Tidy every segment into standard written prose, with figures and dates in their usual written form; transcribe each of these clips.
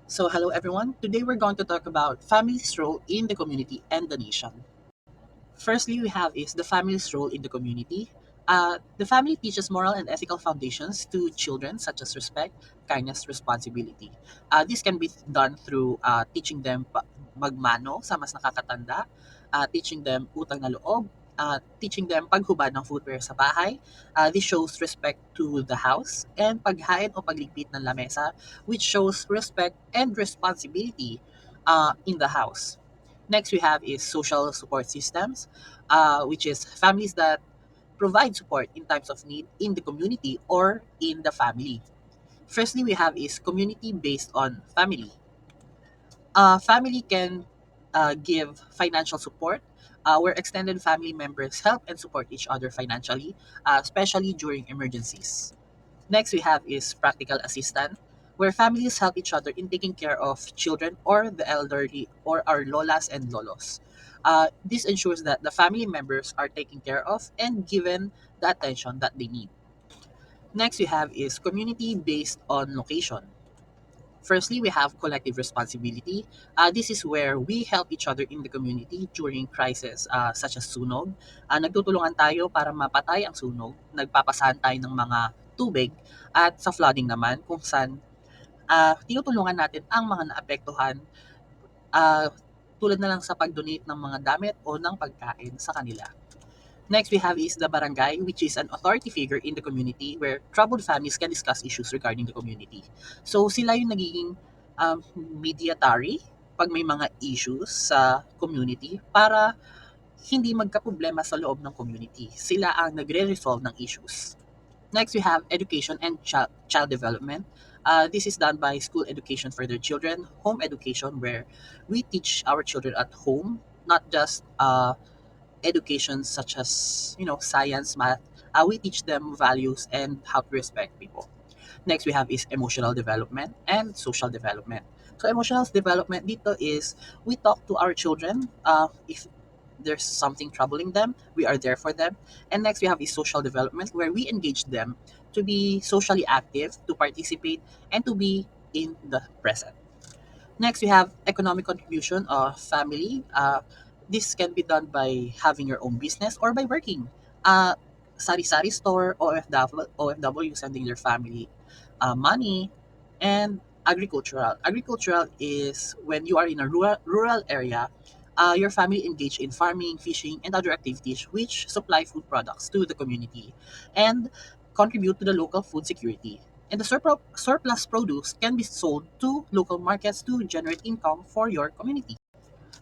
Hello everyone. Today we're going to talk about family's role in the community and the nation. Firstly, we have is the family's role in the community. The family teaches moral and ethical foundations to children, such as respect, kindness, responsibility. This can be done through teaching them magmano sa mas nakakatanda, teaching them utang na loob, teaching them paghubad ng footwear sa bahay. This shows respect to the house, and paghain o pagligpit ng lamesa, which shows respect and responsibility in the house. Next, we have is social support systems, which is families that provide support in times of need in the community or in the family. Firstly, we have is community based on family. Family can give financial support, where extended family members help and support each other financially, especially during emergencies. Next, we have is practical assistant, where families help each other in taking care of children or the elderly or our lolas and lolos. This ensures that the family members are taken care of and given the attention that they need. Next, we have is community based on location. Firstly, we have collective responsibility. This is where we help each other in the community during crisis such as sunog. Nagtutulungan tayo para mapatay ang sunog. Nagpapasahan tayo ng mga tubig at sa flooding naman kung saan tinutulungan natin ang mga naapektuhan ah, tulad na lang sa pag-donate ng mga damit o ng pagkain sa kanila. Next we have is the barangay, which is an authority figure in the community where troubled families can discuss issues regarding the community. So sila yung nagiging mediatory pag may mga issues sa community para hindi magkaproblema sa loob ng community. Sila ang nagre-resolve ng issues. Next, we have education and child development. This is done by school education for their children, home education, where we teach our children at home, not just education such as science, math. We teach them values and how to respect people. Next, we have is emotional development and social development. So emotional development dito is we talk to our children if there's something troubling them, we are there for them. And next, we have is social development where we engage them to be socially active, to participate, and to be in the present. Next, we have economic contribution of family. This can be done by having your own business or by working. Uh, Sari-sari store, OFW sending their family money, and agricultural. Agricultural is when you are in a rural area, your family engage in farming, fishing, and other activities which supply food products to the community and contribute to the local food security. And the surplus produce can be sold to local markets to generate income for your community.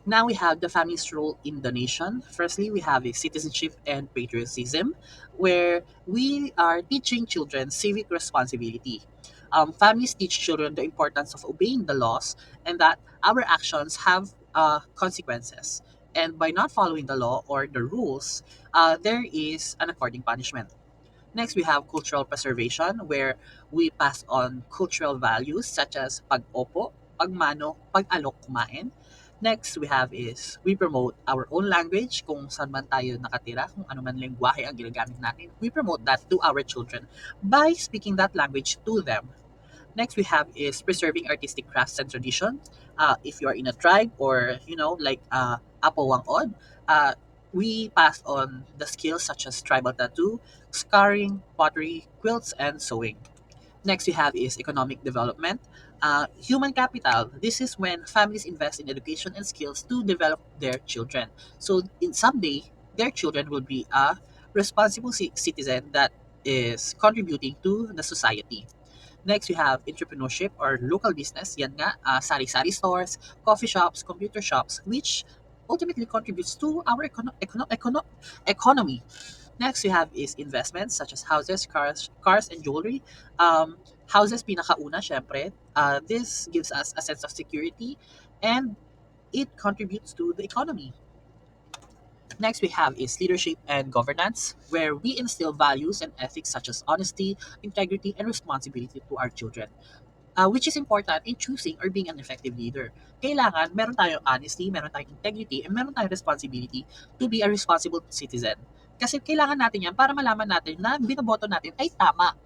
Now we have the family's role in the nation. Firstly, we have a citizenship and patriotism, where we are teaching children civic responsibility. Families teach children the importance of obeying the laws and that our actions have consequences. And by not following the law or the rules, there is an according punishment. Next, we have cultural preservation, where we pass on cultural values such as pag-opo, pagmano, pag-alok kumain. Next, we have is we promote our own language kung saan man tayo nakatira, kung ano man lengguwahe ang ginagamit natin. We promote that to our children by speaking that language to them. Next we have is preserving artistic crafts and tradition. If you are in a tribe or like Apo Wangod, we pass on the skills such as tribal tattoo, scarring, pottery, quilts, and sewing. Next we have is economic development. Human capital. This is when families invest in education and skills to develop their children. So in someday, their children will be a responsible citizen that is contributing to the society. Next, we have entrepreneurship or local business. Yan nga, sari-sari stores, coffee shops, computer shops, which ultimately contributes to our economy. Next, we have is investments such as houses, cars and jewelry. Houses pinakauna, syempre. This gives us a sense of security and it contributes to the economy. Next, we have is leadership and governance, where we instill values and ethics such as honesty, integrity, and responsibility to our children. Which is important in choosing or being an effective leader. Kailangan meron tayong honesty, meron tayong integrity, and meron tayong responsibility to be a responsible citizen. Kasi kailangan natin yan para malaman natin na binoboto natin ay tama.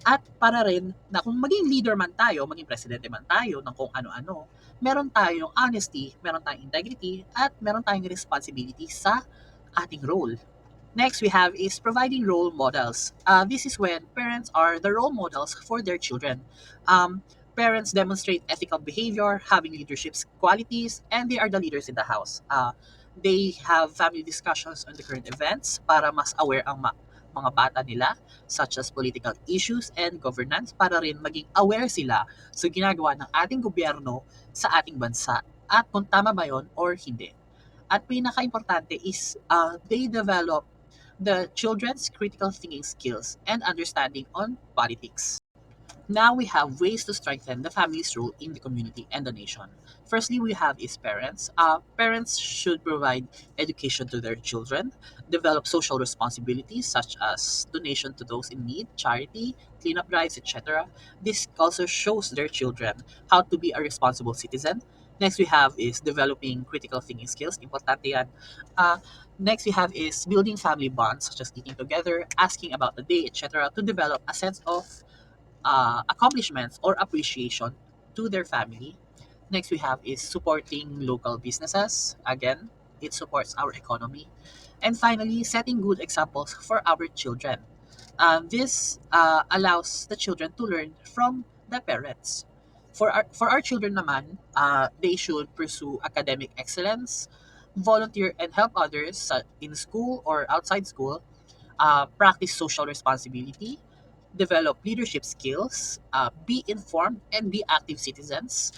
At para rin na kung maging leader man tayo, maging presidente man tayo ng kung ano-ano, meron tayong honesty, meron tayong integrity, at meron tayong responsibility sa ating role. Next, we have is providing role models. This is when parents are the role models for their children. Um, Parents demonstrate ethical behavior, having leadership qualities, and they are the leaders in the house. They have family discussions on the current events para mas aware ang mga bata nila, such as political issues and governance, para rin maging aware sila sa ginagawa ng ating gobyerno sa ating bansa at kung tama ba yon or hindi. At pinaka-importante is they develop the children's critical thinking skills and understanding on politics. Now we have ways to strengthen the family's role in the community and the nation. Firstly, we have is parents. Parents should provide education to their children, develop social responsibilities such as donation to those in need, charity, cleanup drives, etc. This also shows their children how to be a responsible citizen. Next we have is developing critical thinking skills. Importante yan. Uh, Next we have is building family bonds such as eating together, asking about the day, etc. to develop a sense of accomplishments or appreciation to their family. Next, we have is supporting local businesses. Again, it supports our economy. And finally, setting good examples for our children. This allows the children to learn from the parents. For our children naman, they should pursue academic excellence, volunteer and help others in school or outside school, practice social responsibility, develop leadership skills, be informed and be active citizens,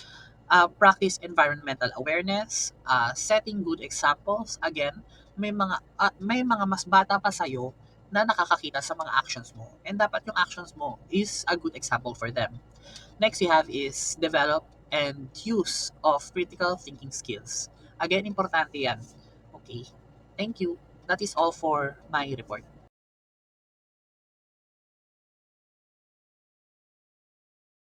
practice environmental awareness, setting good examples. Again, may mga mas bata pa sa'yo na nakakakita sa mga actions mo. And dapat yung actions mo is a good example for them. Next you have is develop and use of critical thinking skills. Again, importante yan. Okay. Thank you. That is all for my report.